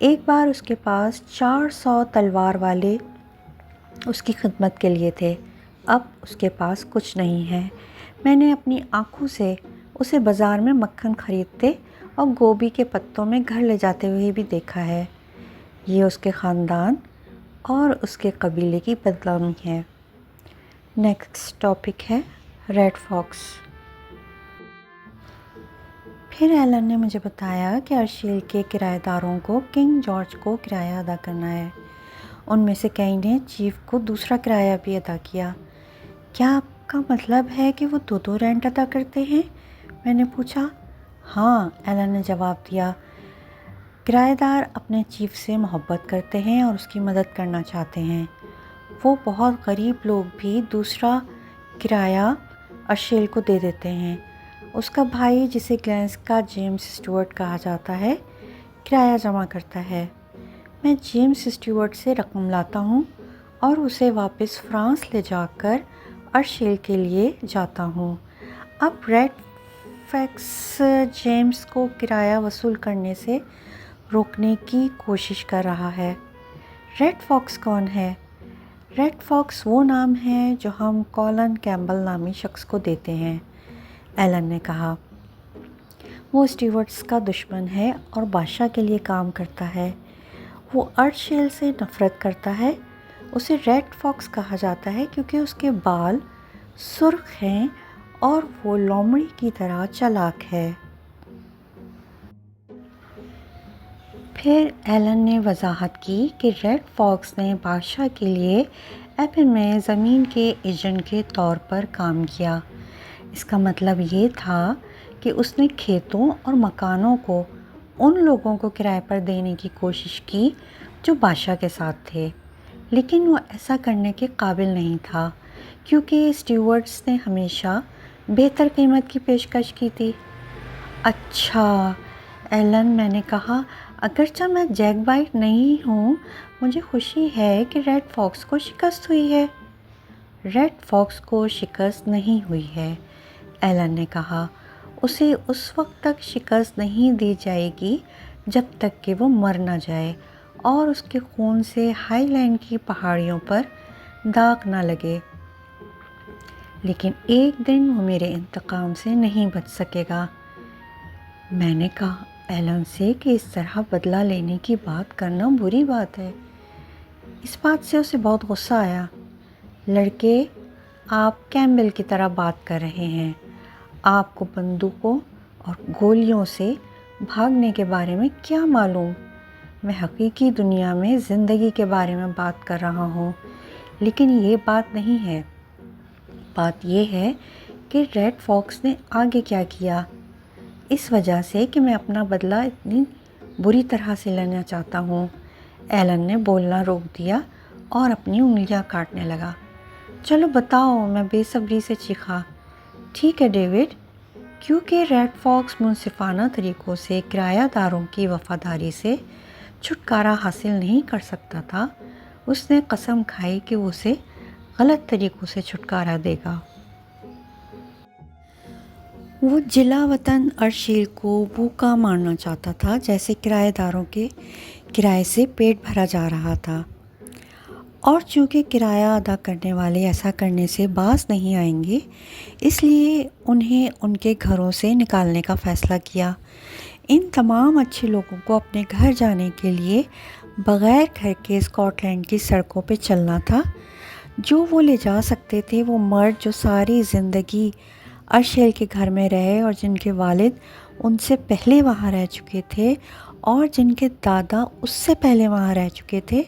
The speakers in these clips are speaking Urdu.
ایک بار اس کے پاس 400 تلوار والے اس کی خدمت کے لیے تھے، اب اس کے پاس کچھ نہیں ہے۔ میں نے اپنی آنکھوں سے اسے بازار میں مکھن خریدتے اور گوبھی کے پتوں میں گھر لے جاتے ہوئے بھی دیکھا ہے۔ یہ اس کے خاندان اور اس کے قبیلے کی بدنامی ہے۔ نیکسٹ ٹاپک ہے ریڈ فاکس۔ پھر ایلن نے مجھے بتایا کہ ارشیل کے کرایہ داروں کو کنگ جارج کو کرایہ ادا کرنا ہے۔ ان میں سے کئی نے چیف کو دوسرا کرایہ بھی ادا کیا۔ کیا آپ کا مطلب ہے کہ وہ دو رینٹ ادا کرتے ہیں؟ میں نے پوچھا۔ ہاں، ایلن نے جواب دیا۔ کرایہ دار اپنے چیف سے محبت کرتے ہیں اور اس کی مدد کرنا چاہتے ہیں۔ وہ بہت غریب لوگ بھی دوسرا کرایہ ارشیل کو دے دیتے ہیں۔ اس کا بھائی، جسے گلینس کا جیمز اسٹیورٹ کہا جاتا ہے، کرایہ جمع کرتا ہے۔ میں جیمز اسٹیورٹ سے رقم لاتا ہوں اور اسے واپس فرانس لے جا کر ارشیل کے لیے جاتا ہوں۔ اب ریڈ فاکس جیمز کو کرایہ وصول کرنے سے روکنے کی کوشش کر رہا ہے۔ ریڈ فاکس کون ہے؟ ریڈ فاکس وہ نام ہے جو ہم کولن کیمبل نامی شخص کو دیتے ہیں، ایلن نے کہا۔ وہ اسٹیورٹس کا دشمن ہے اور بادشاہ کے لیے کام کرتا ہے۔ وہ ارشیل سے نفرت کرتا ہے۔ اسے ریڈ فاکس کہا جاتا ہے کیونکہ اس کے بال سرخ ہیں اور وہ لومڑی کی طرح چالاک ہے۔ پھر ایلن نے وضاحت کی کہ ریڈ فاکس نے بادشاہ کے لیے ایپن میں زمین کے ایجنٹ کے طور پر کام کیا۔ اس کا مطلب یہ تھا کہ اس نے کھیتوں اور مکانوں کو ان لوگوں کو کرائے پر دینے کی کوشش کی جو بادشاہ کے ساتھ تھے، لیکن وہ ایسا کرنے کے قابل نہیں تھا کیونکہ اسٹیورٹس نے ہمیشہ بہتر قیمت کی پیشکش کی تھی۔ اچھا ایلن، میں نے کہا، اگرچہ میں جیک بائٹ نہیں ہوں، مجھے خوشی ہے کہ ریڈ فاکس کو شکست ہوئی ہے۔ ریڈ فاکس کو شکست نہیں ہوئی ہے، ایلن نے کہا۔ اسے اس وقت تک شکست نہیں دی جائے گی جب تک کہ وہ مر نہ جائے اور اس کے خون سے ہائی لینڈ کی پہاڑیوں پر داغ نہ لگے۔ لیکن ایک دن وہ میرے انتقام سے نہیں بچ سکے گا۔ میں نے کہا ایلن سے کہ اس طرح بدلہ لینے کی بات کرنا بری بات ہے۔ اس بات سے اسے بہت غصہ آیا۔ لڑکے، آپ کیمبل کی طرح بات کر رہے ہیں۔ آپ کو بندوقوں اور گولیوں سے بھاگنے کے بارے میں کیا معلوم؟ میں حقیقی دنیا میں زندگی کے بارے میں بات کر رہا ہوں، لیکن یہ بات نہیں ہے۔ بات یہ ہے کہ ریڈ فاکس نے آگے کیا کیا، اس وجہ سے کہ میں اپنا بدلہ اتنی بری طرح سے لینا چاہتا ہوں۔ ایلن نے بولنا روک دیا اور اپنی انگلیاں کاٹنے لگا۔ چلو بتاؤ، میں بے صبری سے چیخا۔ ٹھیک ہے ڈیوڈ۔ کیونکہ ریڈ فاکس منصفانہ طریقوں سے کرایہ داروں کی وفاداری سے چھٹکارا حاصل نہیں کر سکتا تھا، اس نے قسم کھائی کہ وہ اسے غلط طریقوں سے چھٹکارا دے گا۔ وہ جلا وطن ارشیل کو بھوکا مارنا چاہتا تھا، جیسے کرایہ داروں کے کرائے سے پیٹ بھرا جا رہا تھا، اور چونکہ کرایہ ادا کرنے والے ایسا کرنے سے باز نہیں آئیں گے، اس لیے انہیں ان کے گھروں سے نکالنے کا فیصلہ کیا۔ ان تمام اچھے لوگوں کو اپنے گھر جانے کے لیے بغیر گھر کے اسکاٹ لینڈ کی سڑکوں پہ چلنا تھا۔ جو وہ لے جا سکتے تھے وہ مرد جو ساری زندگی ارشیل کے گھر میں رہے اور جن کے والد ان سے پہلے وہاں رہ چکے تھے اور جن کے دادا اس سے پہلے وہاں رہ چکے تھے،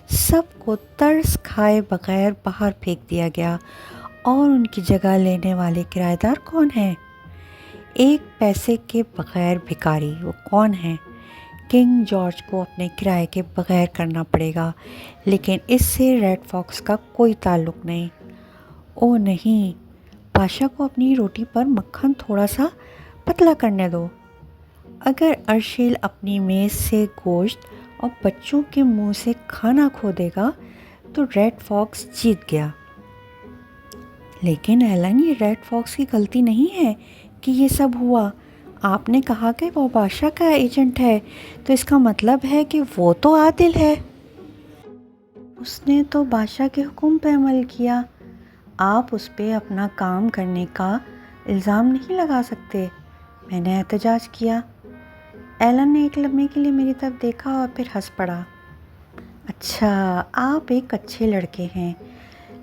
سب کو ترس کھائے بغیر باہر پھینک دیا گیا۔ اور ان کی جگہ لینے والے کرایہ دار کون ہیں؟ ایک پیسے کے بغیر بھکاری۔ وہ کون ہیں؟ کنگ جارج کو اپنے کرائے کے بغیر کرنا پڑے گا، لیکن اس سے ریڈ فاکس کا کوئی تعلق نہیں۔ او نہیں، بادشاہ کو اپنی روٹی پر مکھن تھوڑا سا پتلا کرنے دو۔ اگر ارشیل اپنی میز سے گوشت اور بچوں کے منہ سے کھانا کھو دے گا تو ریڈ فاکس جیت گیا۔ لیکن ایلن، یہ ریڈ فاکس کی غلطی نہیں ہے کہ یہ سب ہوا۔ آپ نے کہا کہ وہ بادشاہ کا ایجنٹ ہے، تو اس کا مطلب ہے کہ وہ تو عادل ہے۔ اس نے تو بادشاہ کے حکم پہ عمل کیا، آپ اس پہ اپنا کام کرنے کا الزام نہیں لگا سکتے، میں نے احتجاج کیا۔ ایلن نے ایک لمحے کے لیے میری طرف دیکھا اور پھر ہنس پڑا۔ اچھا، آپ ایک اچھے لڑکے ہیں،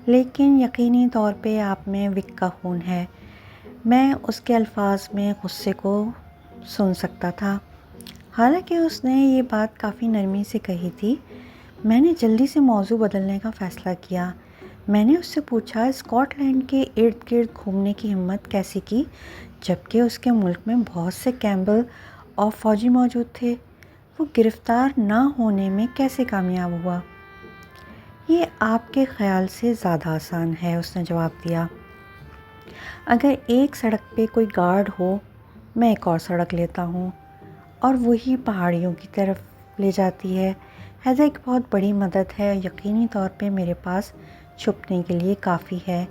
لیکن یقینی طور پہ آپ میں وک کا خون ہے۔ میں اس کے الفاظ میں غصے کو سن سکتا تھا، حالانکہ اس نے یہ بات کافی نرمی سے کہی تھی۔ میں نے جلدی سے موضوع بدلنے کا فیصلہ کیا۔ میں نے اس سے پوچھا اسکاٹ لینڈ کے ارد گرد گھومنے کی ہمت کیسے کی، جبکہ اس کے ملک میں بہت سے کیمبل اور فوجی موجود تھے؟ وہ گرفتار نہ ہونے میں کیسے کامیاب ہوا؟ یہ آپ کے خیال سے زیادہ آسان ہے، اس نے جواب دیا۔ اگر ایک سڑک پہ کوئی گارڈ ہو، میں ایک اور سڑک لیتا ہوں اور وہی پہاڑیوں کی طرف لے جاتی ہے۔ ہیضہ ایک بہت بڑی مدد ہے، یقینی طور پہ میرے پاس چھپنے کے لیے کافی ہے۔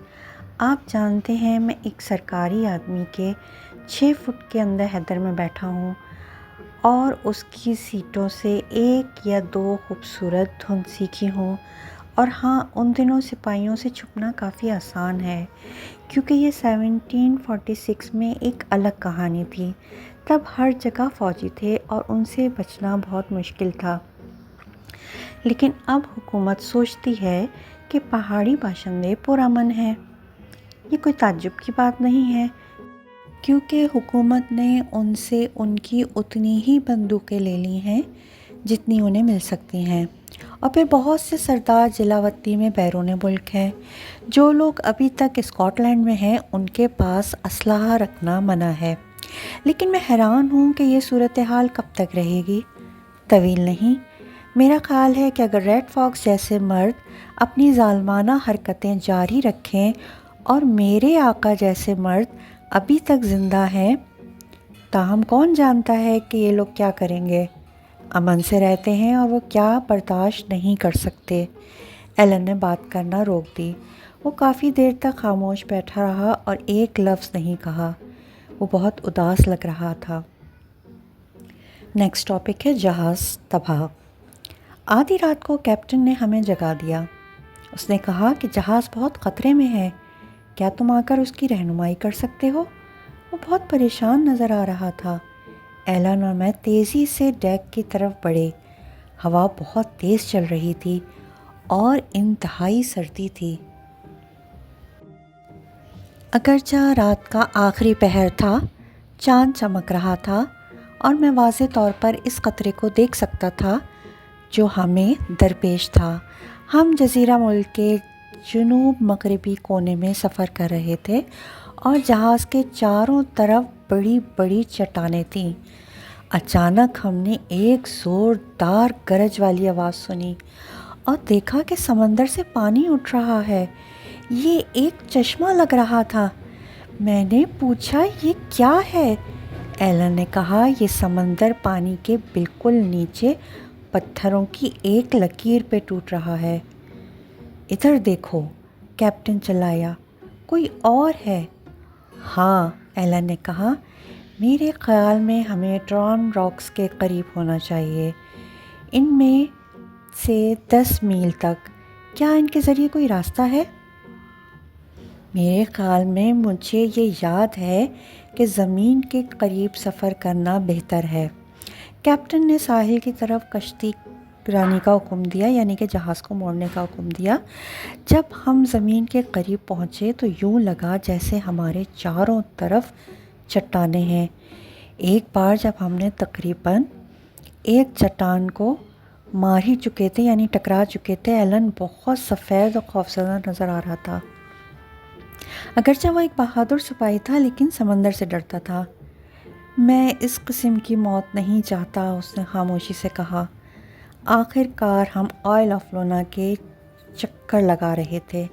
آپ جانتے ہیں میں ایک سرکاری آدمی کے 6 فٹ کے اندر حیدر میں بیٹھا ہوں اور اس کی سیٹوں سے 1 یا 2 خوبصورت دھند سیکھی ہوں، اور ہاں، ان دنوں سپاہیوں سے چھپنا کافی آسان ہے، کیونکہ یہ 1746 میں ایک الگ کہانی تھی۔ تب ہر جگہ فوجی تھے اور ان سے بچنا بہت مشکل تھا۔ لیکن اب حکومت سوچتی ہے کہ پہاڑی باشندے پرامن ہیں۔ یہ کوئی تعجب کی بات نہیں ہے، کیونکہ حکومت نے ان سے ان کی اتنی ہی بندوقیں لے لی ہیں جتنی انہیں مل سکتی ہیں، اور پھر بہت سے سردار جلاوطنی میں بیرون ملک ہیں۔ جو لوگ ابھی تک اسکاٹ لینڈ میں ہیں ان کے پاس اسلحہ رکھنا منع ہے۔ لیکن میں حیران ہوں کہ یہ صورتحال کب تک رہے گی؟ طویل نہیں۔ میرا خیال ہے کہ اگر ریڈ فاکس جیسے مرد اپنی ظالمانہ حرکتیں جاری رکھیں اور میرے آقا جیسے مرد ابھی تک زندہ ہیں، تاہم کون جانتا ہے کہ یہ لوگ کیا کریں گے؟ امن سے رہتے ہیں اور وہ کیا برداشت نہیں کر سکتے۔ ایلن نے بات کرنا روک دی۔ وہ کافی دیر تک خاموش بیٹھا رہا اور ایک لفظ نہیں کہا۔ وہ بہت اداس لگ رہا تھا۔ نیکسٹ ٹاپک ہے جہاز تباہ۔ آدھی رات کو کیپٹن نے ہمیں جگا دیا۔ اس نے کہا کہ جہاز بہت خطرے میں ہے، کیا تم آ کر اس کی رہنمائی کر سکتے ہو؟ وہ بہت پریشان نظر آ رہا تھا۔ ایلن اور میں تیزی سے ڈیک کی طرف بڑھے۔ ہوا بہت تیز چل رہی تھی اور انتہائی سردی تھی۔ اگرچہ رات کا آخری پہر تھا، چاند چمک رہا تھا اور میں واضح طور پر اس خطرے کو دیکھ سکتا تھا جو ہمیں درپیش تھا۔ ہم جزیرہ ملک کے جنوب مغربی کونے میں سفر کر رہے تھے اور جہاز کے چاروں طرف بڑی بڑی چٹانیں تھیں۔ اچانک ہم نے ایک زوردار گرج والی آواز سنی اور دیکھا کہ سمندر سے پانی اٹھ رہا ہے۔ یہ ایک چشمہ لگ رہا تھا۔ میں نے پوچھا، یہ کیا ہے؟ ایلن نے کہا، یہ سمندر پانی کے بالکل نیچے پتھروں کی ایک لکیر پہ ٹوٹ رہا ہے۔ ادھر دیکھو، کیپٹن چلایا، کوئی اور ہے۔ ہاں، ایلن نے کہا، میرے خیال میں ہمیں ٹران راکس کے قریب ہونا چاہیے، ان میں سے 10 میل تک۔ کیا ان کے ذریعے کوئی راستہ ہے؟ میرے خیال میں مجھے یہ یاد ہے کہ زمین کے قریب سفر کرنا بہتر ہے۔ کیپٹن نے ساحل کی طرف کشتی رانی کا حکم دیا، یعنی کہ جہاز کو موڑنے کا حکم دیا۔ جب ہم زمین کے قریب پہنچے تو یوں لگا جیسے ہمارے چاروں طرف چٹانیں ہیں۔ ایک بار جب ہم نے تقریباً ایک چٹان کو مار ہی چکے تھے، یعنی ٹکرا چکے تھے، ایلن بہت سفید اور خوفزدہ نظر آ رہا تھا۔ اگرچہ وہ ایک بہادر سپاہی تھا، لیکن سمندر سے ڈرتا تھا۔ میں اس قسم کی موت نہیں چاہتا، اس نے خاموشی سے کہا۔ آخر کار ہم آئل آف لونا کے چکر لگا رہے تھے۔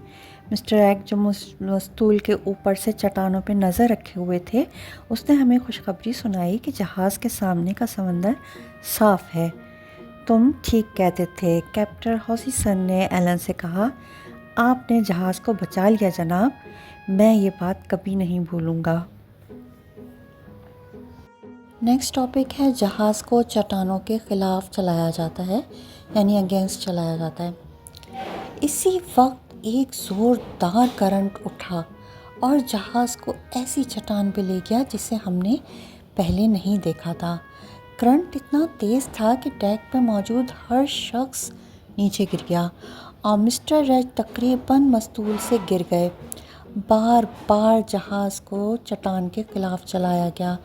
مسٹر ایک، جو مستول کے اوپر سے چٹانوں پہ نظر رکھے ہوئے تھے، اس نے ہمیں خوشخبری سنائی کہ جہاز کے سامنے کا سمندر صاف ہے۔ تم ٹھیک کہتے تھے، کیپٹن ہاسیسن نے ایلن سے کہا۔ آپ نے جہاز کو بچا لیا جناب، میں یہ بات کبھی نہیں بھولوں گا۔ نیکسٹ ٹاپک ہے جہاز کو چٹانوں کے خلاف چلایا جاتا ہے، یعنی اگینسٹ چلایا جاتا ہے۔ اسی وقت ایک زوردار کرنٹ اٹھا اور جہاز کو ایسی چٹان پہ لے گیا جسے ہم نے پہلے نہیں دیکھا تھا۔ کرنٹ اتنا تیز تھا کہ ڈیک پہ موجود ہر شخص نیچے گر گیا اور مسٹر ریڈ تقریباً مستول سے گر گئے۔ بار بار جہاز کو چٹان کے خلاف چلایا گیا۔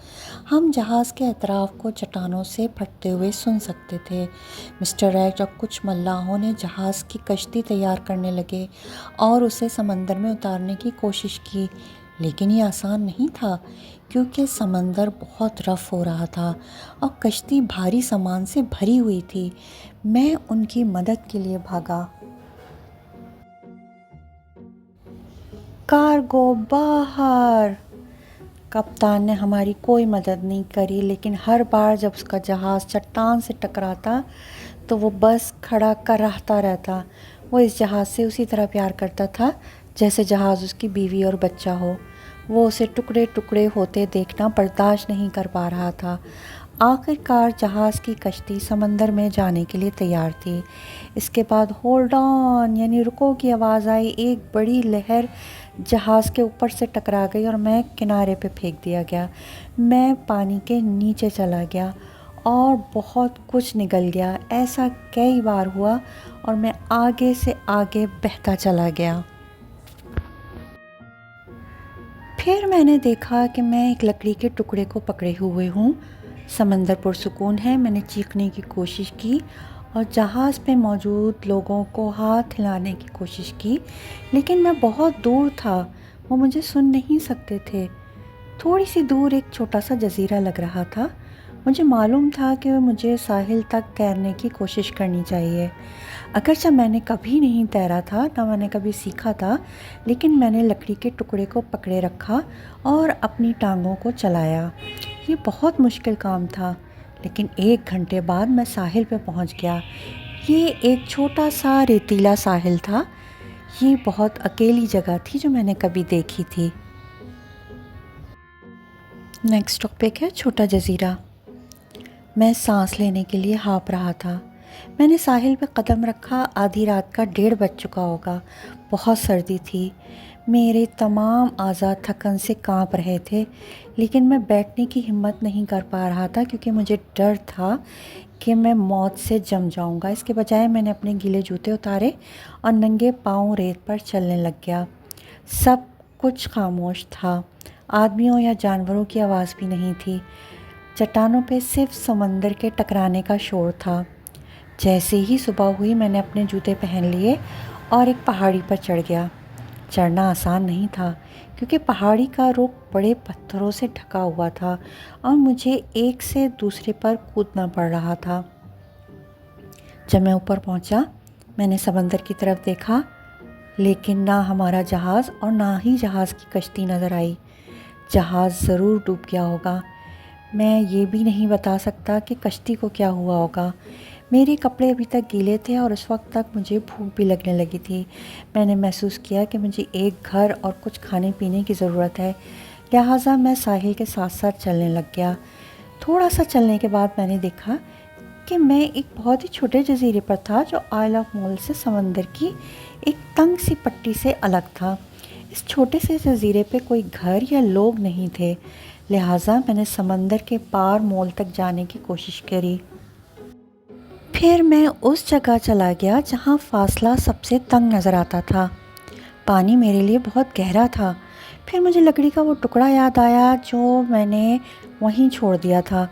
ہم جہاز کے اطراف کو چٹانوں سے پھٹتے ہوئے سن سکتے تھے۔ مسٹر ریڈ اور کچھ ملاحوں نے جہاز کی کشتی تیار کرنے لگے اور اسے سمندر میں اتارنے کی کوشش کی، لیکن یہ آسان نہیں تھا کیونکہ سمندر بہت رف ہو رہا تھا اور کشتی بھاری سامان سے بھری ہوئی تھی۔ میں ان کی مدد کے لیے بھاگا۔ کارگو باہر! کپتان نے ہماری کوئی مدد نہیں کری، لیکن ہر بار جب اس کا جہاز چٹان سے ٹکراتا تو وہ بس کھڑا کراہتا رہتا۔ وہ اس جہاز سے اسی طرح پیار کرتا تھا جیسے جہاز اس کی بیوی اور بچہ ہو۔ وہ اسے ٹکڑے ٹکڑے ہوتے دیکھنا برداشت نہیں کر پا رہا تھا۔ آخر کار جہاز کی کشتی سمندر میں جانے کے لیے تیار تھی۔ اس کے بعد ہولڈ آن یعنی رکو کی آواز آئی۔ ایک بڑی لہر جہاز کے اوپر سے ٹکرا گئی اور میں کنارے پہ پھینک دیا گیا۔ میں پانی کے نیچے چلا گیا اور بہت کچھ نگل گیا۔ ایسا کئی بار ہوا اور میں آگے سے آگے بہتا چلا گیا۔ پھر میں نے دیکھا کہ میں ایک لکڑی کے ٹکڑے کو پکڑے ہوئے ہوں۔ سمندر پرسکون ہے۔ میں نے چیخنے کی کوشش کی اور جہاز پہ موجود لوگوں کو ہاتھ ہلانے کی کوشش کی، لیکن میں بہت دور تھا، وہ مجھے سن نہیں سکتے تھے۔ تھوڑی سی دور ایک چھوٹا سا جزیرہ لگ رہا تھا۔ مجھے معلوم تھا کہ مجھے ساحل تک تیرنے کی کوشش کرنی چاہیے۔ اگرچہ میں نے کبھی نہیں تیرا تھا، نہ میں نے کبھی سیکھا تھا، لیکن میں نے لکڑی کے ٹکڑے کو پکڑے رکھا اور اپنی ٹانگوں کو چلایا۔ یہ بہت مشکل کام تھا، لیکن 1 گھنٹے بعد میں ساحل پہ پہنچ گیا۔ یہ ایک چھوٹا سا ریتیلا ساحل تھا۔ یہ بہت اکیلی جگہ تھی جو میں نے کبھی دیکھی تھی۔ نیکسٹ ٹاپک ہے چھوٹا جزیرہ۔ میں سانس لینے کے لیے ہانپ رہا تھا۔ میں نے ساحل پہ قدم رکھا۔ آدھی رات کا 1:30 بج چکا ہوگا۔ بہت سردی تھی۔ میرے تمام اعضاء تھکن سے کانپ رہے تھے، لیکن میں بیٹھنے کی ہمت نہیں کر پا رہا تھا کیونکہ مجھے ڈر تھا کہ میں موت سے جم جاؤں گا۔ اس کے بجائے میں نے اپنے گیلے جوتے اتارے اور ننگے پاؤں ریت پر چلنے لگ گیا۔ سب کچھ خاموش تھا۔ آدمیوں یا جانوروں کی آواز بھی نہیں تھی۔ چٹانوں پہ صرف سمندر کے ٹکرانے کا شور تھا۔ جیسے ہی صبح ہوئی میں نے اپنے جوتے پہن لیے اور ایک پہاڑی پر چڑھ گیا۔ چڑھنا آسان نہیں تھا کیونکہ پہاڑی کا رخ بڑے پتھروں سے ڈھکا ہوا تھا اور مجھے ایک سے دوسرے پر کودنا پڑ رہا تھا۔ جب میں اوپر پہنچا میں نے سمندر کی طرف دیکھا، لیکن نہ ہمارا جہاز اور نہ ہی جہاز کی کشتی نظر آئی۔ جہاز ضرور ڈوب گیا ہوگا۔ میں یہ بھی نہیں بتا سکتا کہ کشتی کو کیا ہوا ہوگا۔ میرے کپڑے ابھی تک گیلے تھے اور اس وقت تک مجھے بھوک بھی لگنے لگی تھی۔ میں نے محسوس کیا کہ مجھے ایک گھر اور کچھ کھانے پینے کی ضرورت ہے، لہٰذا میں ساحل کے ساتھ ساتھ چلنے لگ گیا۔ تھوڑا سا چلنے کے بعد میں نے دیکھا کہ میں ایک بہت ہی چھوٹے جزیرے پر تھا جو آئل آف مول سے سمندر کی ایک تنگ سی پٹی سے الگ تھا۔ اس چھوٹے سے جزیرے پہ کوئی گھر یا لوگ نہیں تھے، لہٰذا میں نے سمندر کے پار مول تک جانے کی کوشش کری۔ پھر میں اس جگہ چلا گیا جہاں فاصلہ سب سے تنگ نظر آتا تھا۔ پانی میرے لیے بہت گہرا تھا۔ پھر مجھے لکڑی کا وہ ٹکڑا یاد آیا جو میں نے وہیں چھوڑ دیا تھا۔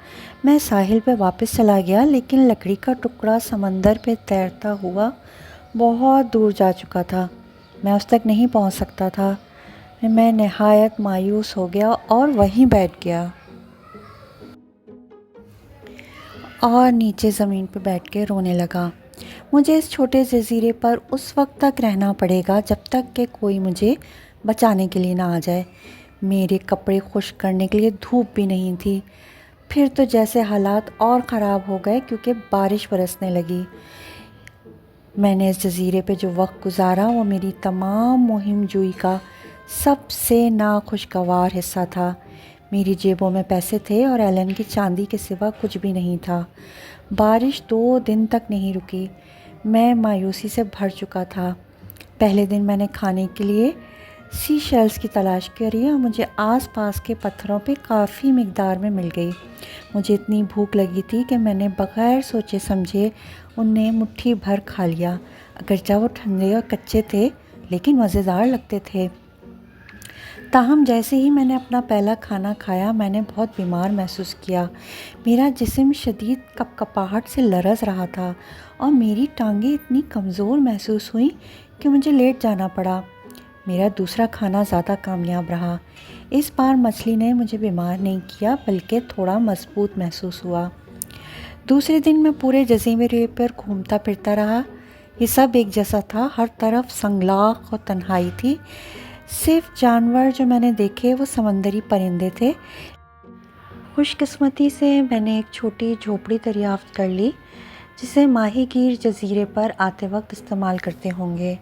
میں ساحل پہ واپس چلا گیا، لیکن لکڑی کا ٹکڑا سمندر پہ تیرتا ہوا بہت دور جا چکا تھا۔ میں اس تک نہیں پہنچ سکتا تھا۔ میں نہایت مایوس ہو گیا اور وہیں بیٹھ گیا اور نیچے زمین پہ بیٹھ کے رونے لگا۔ مجھے اس چھوٹے جزیرے پر اس وقت تک رہنا پڑے گا جب تک کہ کوئی مجھے بچانے کے لیے نہ آ جائے۔ میرے کپڑے خشک کرنے کے لیے دھوپ بھی نہیں تھی۔ پھر تو جیسے حالات اور خراب ہو گئے کیونکہ بارش برسنے لگی۔ میں نے اس جزیرے پہ جو وقت گزارا وہ میری تمام مہم جوئی کا سب سے ناخوشگوار حصہ تھا۔ میری جیبوں میں پیسے تھے اور ایلن کی چاندی کے سوا کچھ بھی نہیں تھا۔ بارش 2 دن تک نہیں رکی۔ میں مایوسی سے بھر چکا تھا۔ پہلے دن میں نے کھانے کے لیے سی شیلز کی تلاش کری اور مجھے آس پاس کے پتھروں پہ کافی مقدار میں مل گئی۔ مجھے اتنی بھوک لگی تھی کہ میں نے بغیر سوچے سمجھے انہیں مٹھی بھر کھا لیا، اگرچہ وہ ٹھنڈے اور کچے تھے لیکن مزیدار لگتے تھے۔ تاہم جیسے ہی میں نے اپنا پہلا کھانا کھایا میں نے بہت بیمار محسوس کیا۔ میرا جسم شدید کپکپاہٹ سے لرز رہا تھا اور میری ٹانگیں اتنی کمزور محسوس ہوئیں کہ مجھے لیٹ جانا پڑا۔ میرا دوسرا کھانا زیادہ کامیاب رہا۔ اس بار مچھلی نے مجھے بیمار نہیں کیا بلکہ تھوڑا مضبوط محسوس ہوا۔ دوسرے دن میں پورے جزیرے پر گھومتا پھرتا رہا۔ یہ سب ایک جیسا تھا، ہر طرف سنگلاخ اور تنہائی تھی۔ صرف جانور جو میں نے دیکھے وہ سمندری پرندے تھے۔ خوش قسمتی سے میں نے ایک چھوٹی جھوپڑی دریافت کر لی جسے ماہی گیر جزیرے پر آتے وقت استعمال کرتے ہوں گے۔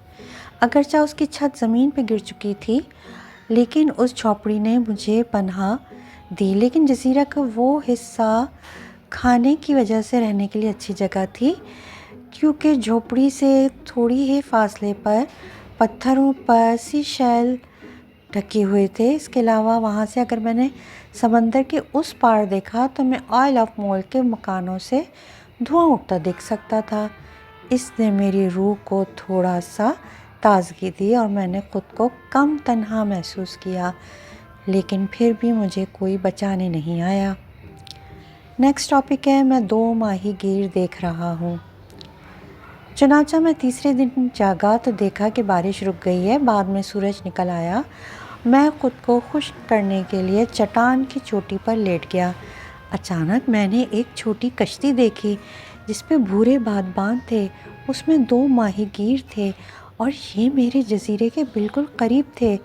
اگرچہ اس کی چھت زمین پہ گر چکی تھی لیکن اس جھوپڑی نے مجھے پناہ دی، لیکن جزیرہ کا وہ حصہ کھانے کی وجہ سے رہنے کے لیے اچھی جگہ تھی، کیونکہ جھوپڑی سے تھوڑی ہی فاصلے پر پتھروں پر سی شیل ڈھکے ہوئے تھے۔ اس کے علاوہ وہاں سے اگر میں نے سمندر کے اس پار دیکھا تو میں آئل آف مول کے مکانوں سے دھواں اٹھتا دیکھ سکتا تھا۔ اس نے میری روح کو تھوڑا سا تازگی دی اور میں نے خود کو کم تنہا محسوس کیا، لیکن پھر بھی مجھے کوئی بچانے نہیں آیا۔ نیکسٹ ٹاپک ہے میں 2 ماہی گیر دیکھ رہا ہوں۔ چنانچہ میں تیسرے دن جاگا تو دیکھا کہ بارش رک گئی ہے، بعد میں سورج نکل آیا۔ میں خود کو خشک کرنے کے لیے چٹان کی چوٹی پر لیٹ گیا۔ اچانک میں نے ایک چھوٹی کشتی دیکھی جس پہ بھورے بادبان تھے۔ اس میں 2 ماہی گیر تھے اور یہ میرے جزیرے کے بالکل قریب تھے۔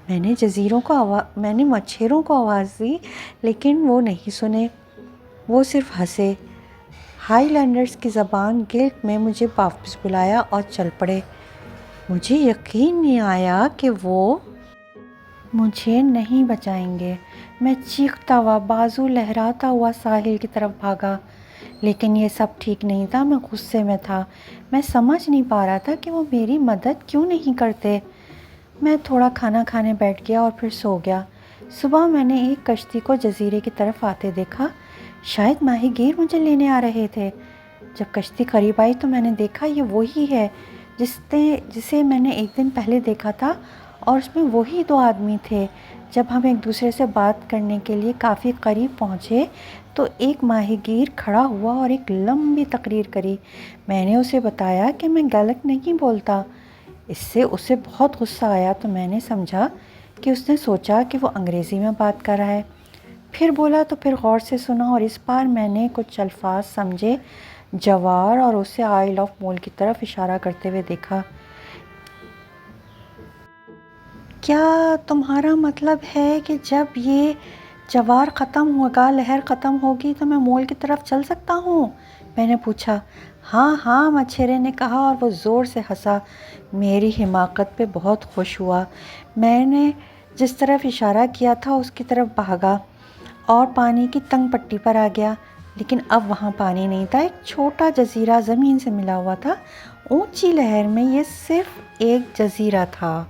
میں نے مچھروں کو آواز دی لیکن وہ نہیں سنے، وہ صرف ہنسے۔ ہائی لینڈرز کی زبان گلٹ میں مجھے واپس بلایا اور چل پڑے۔ مجھے یقین نہیں آیا کہ وہ مجھے نہیں بچائیں گے۔ میں چیختا ہوا، بازو لہراتا ہوا ساحل کی طرف بھاگا، لیکن یہ سب ٹھیک نہیں تھا۔ میں غصے میں تھا۔ میں سمجھ نہیں پا رہا تھا کہ وہ میری مدد کیوں نہیں کرتے۔ میں تھوڑا کھانا کھانے بیٹھ گیا اور پھر سو گیا۔ صبح میں نے ایک کشتی کو جزیرے کی طرف آتے دیکھا، شاید ماہی گیر مجھے لینے آ رہے تھے۔ جب کشتی قریب آئی تو میں نے دیکھا یہ وہی ہے جسے میں نے ایک دن پہلے دیکھا تھا اور اس میں وہی 2 آدمی تھے۔ جب ہم ایک دوسرے سے بات کرنے کے لیے کافی قریب پہنچے تو ایک ماہی گیر کھڑا ہوا اور ایک لمبی تقریر کری۔ میں نے اسے بتایا کہ میں غلط نہیں بولتا۔ اس سے اسے بہت غصہ آیا تو میں نے سمجھا کہ اس نے سوچا کہ وہ انگریزی میں بات کر رہا ہے۔ پھر بولا تو پھر غور سے سنا اور اس بار میں نے کچھ الفاظ سمجھے، جوار، اور اسے آئل آف مول کی طرف اشارہ کرتے ہوئے دیکھا۔ کیا تمہارا مطلب ہے کہ جب یہ جوار ختم ہوگا، لہر ختم ہوگی تو میں مول کی طرف چل سکتا ہوں؟ میں نے پوچھا۔ ہاں ہاں، مچھرے نے کہا اور وہ زور سے ہنسا۔ میری حماقت پہ بہت خوش ہوا۔ میں نے جس طرف اشارہ کیا تھا اس کی طرف بھاگا اور پانی کی تنگ پٹی پر آ گیا، لیکن اب وہاں پانی نہیں تھا۔ ایک چھوٹا جزیرہ زمین سے ملا ہوا تھا۔ اونچی لہر میں یہ صرف ایک جزیرہ تھا۔